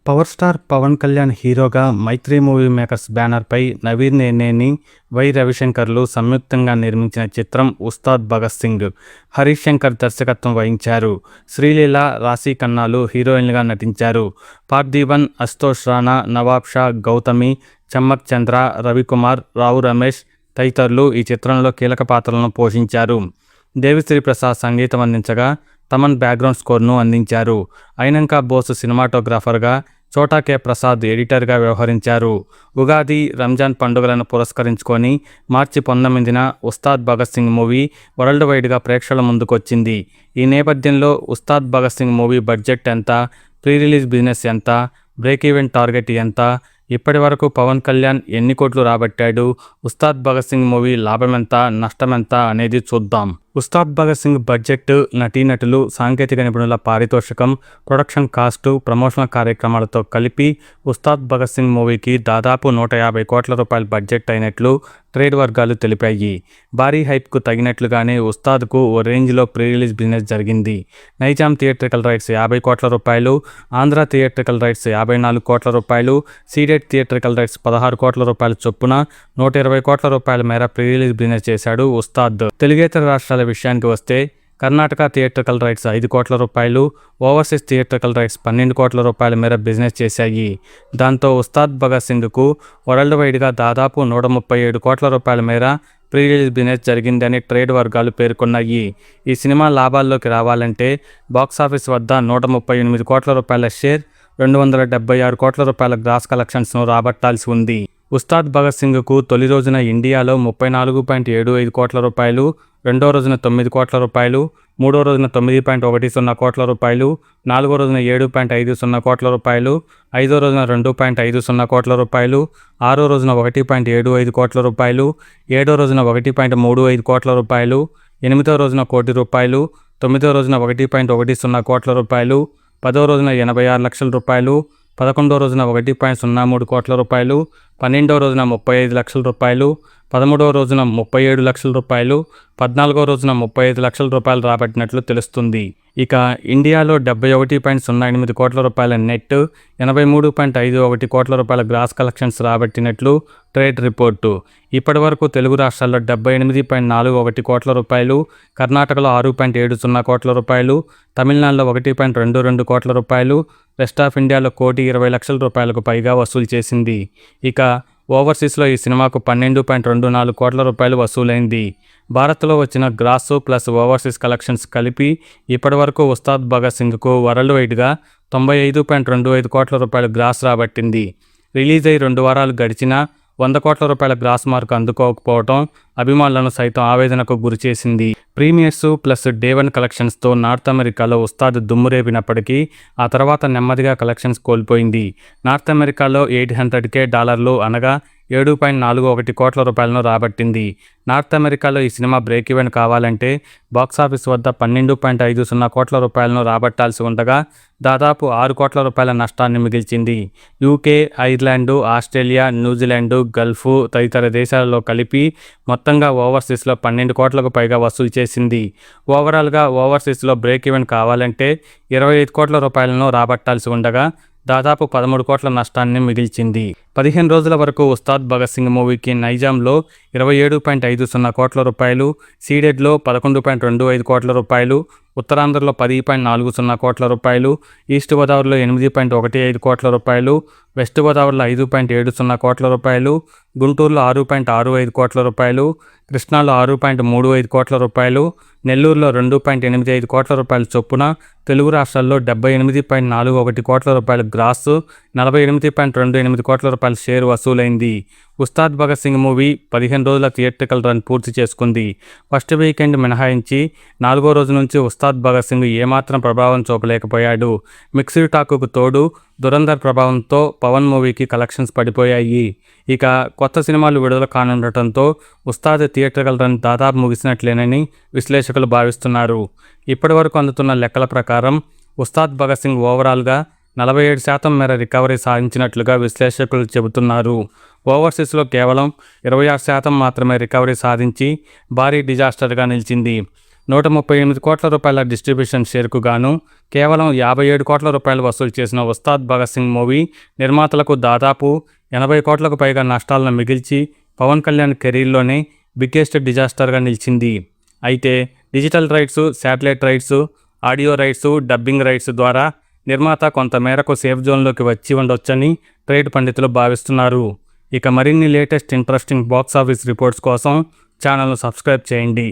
Power star Pawan Kalyan హీరోగా మైత్రి movie makers బ్యానర్పై Naveen Neneni, why రవిశంకర్లు సంయుక్తంగా నిర్మించిన చిత్రం ఉస్తాద్ భగత్ సింగ్. హరీష్ శంకర్ దర్శకత్వం వహించారు. శ్రీలీల, రాశీ ఖన్నాలు హీరోయిన్లుగా నటించారు. పార్థిబన్, అశుతోష్ రాణా, నవాబ్ షా, గౌతమి, చమ్మక్ చంద్ర, రవికుమార్, రావు రమేష్ తదితరులు ఈ చిత్రంలో కీలక పాత్రలను పోషించారు. దేవిశ్రీ ప్రసాద్ సంగీతం అందించగా, తమన్ బ్యాక్గ్రౌండ్ స్కోర్ను అందించారు. అయినంక బోస్ సినిమాటోగ్రాఫర్గా, చోటా కె ప్రసాద్ ఎడిటర్గా వ్యవహరించారు. ఉగాది, రంజాన్ పండుగలను పురస్కరించుకొని మార్చి 19న ఉస్తాద్ భగత్ సింగ్ మూవీ వరల్డ్ వైడ్గా ప్రేక్షకుల ముందుకొచ్చింది. ఈ నేపథ్యంలో ఉస్తాద్ భగత్ సింగ్ మూవీ బడ్జెట్ ఎంత, ప్రీ రిలీజ్ బిజినెస్ ఎంత, బ్రేక్ ఈవెన్ టార్గెట్ ఎంత, ఇప్పటి వరకు పవన్ కళ్యాణ్ ఎన్ని కోట్లు రాబట్టాడు, ఉస్తాద్ భగత్ సింగ్ మూవీ లాభమెంత, నష్టమెంత అనేది చూద్దాం. ఉస్తాద్ భగత్ సింగ్ బడ్జెట్, నటీనటులు, సాంకేతిక నిపుణుల పారితోషికం, ప్రొడక్షన్ కాస్టు, ప్రమోషనల్ కార్యక్రమాలతో కలిపి ఉస్తాద్ భగత్ సింగ్ మూవీకి దాదాపు 150 కోట్ల రూపాయల బడ్జెట్ అయినట్లు ట్రేడ్ వర్గాలు తెలిపాయి. భారీ హైప్కు తగినట్లుగానే ఉస్తాద్కు ఓ రేంజ్లో ప్రీ రిలీజ్ బిజినెస్ జరిగింది. నైజాం థియేట్రికల్ రైట్స్ 50 కోట్ల రూపాయలు, ఆంధ్ర థియేట్రికల్ రైట్స్ 54 కోట్ల రూపాయలు, సీడెడ్ థియేట్రికల్ రైట్స్ 16 కోట్ల రూపాయల చొప్పున 120 కోట్ల రూపాయల మేర ప్రీ రిలీజ్ బిజినెస్ చేశాడు ఉస్తాద్. తెలుగేతర రాష్ట్రాల విషయానికి వస్తే కర్ణాటక థియేట్రికల్ రైట్స్ 5 కోట్ల రూపాయలు, ఓవర్సీస్ థియేట్రికల్ రైట్స్ 12 కోట్ల రూపాయల మేర బిజినెస్ చేశాయి. దాంతో ఉస్తాద్ భగత్ సింగ్కు వరల్డ్ వైడ్గా దాదాపు 137 కోట్ల రూపాయల మేర ప్రీ రిలీజ్ బిజినెస్ జరిగిందని ట్రేడ్ వర్గాలు పేర్కొన్నాయి. ఈ సినిమా లాభాల్లోకి రావాలంటే బాక్సాఫీస్ వద్ద 138 కోట్ల రూపాయల షేర్, 276 కోట్ల రూపాయల గ్రాస్ కలెక్షన్స్ను రాబట్టాల్సి ఉంది. ఉస్తాద్ భగత్ సింగ్కు తొలి రోజున ఇండియాలో 34.75 కోట్ల రూపాయలు, రెండో రోజున 9 కోట్ల రూపాయలు, మూడో రోజున 9.10 కోట్ల రూపాయలు, నాలుగో రోజున 7.50 కోట్ల రూపాయలు, ఐదో రోజున 2.50 కోట్ల రూపాయలు, ఆరో రోజున 1.75 కోట్ల రూపాయలు, ఏడో రోజున 1.35 కోట్ల రూపాయలు, ఎనిమిదో రోజున 1 కోటి రూపాయలు, తొమ్మిదో రోజున 1.10 కోట్ల రూపాయలు, పదో రోజున 86 లక్షల రూపాయలు, 11వ రోజున 1.03 కోట్ల రూపాయలు, 12వ రోజున 35 లక్షల రూపాయలు, 13వ రోజున 37 లక్షల రూపాయలు, 14వ రోజున 35 లక్షల రూపాయలు రాబట్టినట్లు తెలుస్తుంది. ఇక ఇండియాలో 71.08 కోట్ల రూపాయల నెట్, 83.51 కోట్ల రూపాయల గ్రాస్ కలెక్షన్స్ రాబట్టినట్లు ట్రేడ్ రిపోర్టు. ఇప్పటి వరకు తెలుగు రాష్ట్రాల్లో 78.41 కోట్ల రూపాయలు, కర్ణాటకలో 6.70 కోట్ల రూపాయలు, తమిళనాడులో 1.22 కోట్ల రూపాయలు, వెస్ట్ ఆఫ్ ఇండియాలో 1,20 లక్షల రూపాయలకు పైగా వసూలు చేసింది. ఇక ఓవర్సీస్లో ఈ సినిమాకు 12.24 కోట్ల రూపాయలు వసూలైంది. భారత్లో వచ్చిన గ్రాస్ ప్లస్ ఓవర్సీస్ కలెక్షన్స్ కలిపి ఇప్పటి వరకు ఉస్తాద్ భగత్ సింగ్కు వరల్డ్ వైడ్గా 95.25 కోట్ల రూపాయలు గ్రాస్ రాబట్టింది. రిలీజ్ అయి 2 వారాలు గడిచినా 100 కోట్ల రూపాయల గ్రాస్ మార్కు అందుకోకపోవడం అభిమానులను సైతం ఆవేదనకు గురిచేసింది. ప్రీమియర్స్ ప్లస్ డే 1 కలెక్షన్స్తో నార్త్ అమెరికాలో ఉస్తాద్ దుమ్మురేపినప్పటికీ ఆ తర్వాత నెమ్మదిగా కలెక్షన్స్ కోల్పోయింది. నార్త్ అమెరికాలో $800K అనగా 7.41 కోట్ల రూపాయలను రాబట్టింది. నార్త్ అమెరికాలో ఈ సినిమా బ్రేక్ ఈవెన్ కావాలంటే బాక్సాఫీస్ వద్ద 12.50 కోట్ల రూపాయలను రాబట్టాల్సి ఉండగా దాదాపు 6 కోట్ల రూపాయల నష్టాన్ని మిగిల్చింది. UK, Ireland, Australia, New Zealand, Gulf తదితర దేశాలలో కలిపి మొత్తంగా ఓవర్సీస్లో 12 కోట్లకు పైగా వసూలు చేసింది. ఓవరాల్గా ఓవర్సీస్లో బ్రేక్ ఈవెన్ కావాలంటే 25 కోట్ల రూపాయలను రాబట్టాల్సి ఉండగా దాదాపు 13 కోట్ల నష్టాన్ని మిగిల్చింది. 15 రోజుల వరకు ఉస్తాద్ భగత్ సింగ్ మూవీకి నైజాంలో 27.50 కోట్ల రూపాయలు, సీడెడ్లో 11.25 కోట్ల రూపాయలు, ఉత్తరాంధ్రలో 10.40 కోట్ల రూపాయలు, ఈస్ట్ గోదావరిలో 8.15 కోట్ల రూపాయలు, వెస్ట్ గోదావరిలో 5.70 కోట్ల రూపాయలు, గుంటూరులో 6.65 కోట్ల రూపాయలు, కృష్ణాలో 6.35 కోట్ల రూపాయలు, నెల్లూరులో 2.85 కోట్ల రూపాయల చొప్పున తెలుగు రాష్ట్రాల్లో 78.41 కోట్ల రూపాయల గ్రాస్, 48.28 కోట్ల రూపాయల షేర్ వసూలైంది. ఉస్తాద్ భగత్ సింగ్ మూవీ 15 రోజుల థియేట్రికల్ రన్ పూర్తి చేసుకుంది. ఫస్ట్ వీకెండ్ మినహాయించి 4వ రోజు నుంచి ఉస్తాద్ భగత్ సింగ్ ఏమాత్రం ప్రభావం చూపలేకపోయాడు. మిక్స్డ్ టాకుకు తోడు దురంధర్ ప్రభావంతో పవన్ మూవీకి కలెక్షన్స్ పడిపోయాయి. ఇక కొత్త సినిమాలు విడుదల కానుండటంతో ఉస్తాద్ థియేట్రికల్ రన్ దాదాపు ముగిసినట్లేనని విశ్లేషకులు భావిస్తున్నారు. ఇప్పటి వరకు అందుతున్న లెక్కల ప్రకారం ఉస్తాద్ భగత్ సింగ్ ఓవరాల్గా 47% మేర రికవరీ సాధించినట్లుగా విశ్లేషకులు చెబుతున్నారు. ఓవర్సీస్లో కేవలం 26% మాత్రమే రికవరీ సాధించి భారీ డిజాస్టర్గా నిలిచింది. 138 కోట్ల రూపాయల డిస్ట్రిబ్యూషన్ షేర్కు గాను కేవలం 57 కోట్ల రూపాయలు వసూలు చేసిన ఉస్తాద్ భగత్ సింగ్ మూవీ నిర్మాతలకు దాదాపు 80 కోట్లకు పైగా నష్టాలను మిగిల్చి పవన్ కళ్యాణ్ కెరీర్లోనే బిగ్గెస్ట్ డిజాస్టర్గా నిలిచింది. అయితే digital rights, satellite rights, audio rights, dubbing rights ద్వారా నిర్మాత కొంతమేరకు సేఫ్ జోన్లోకి వచ్చి ఉండొచ్చని ట్రేడ్ పండితులు భావిస్తున్నారు. ఇక మరిన్ని latest interesting box office reports కోసం ఛానల్ను సబ్స్క్రైబ్ చేయండి.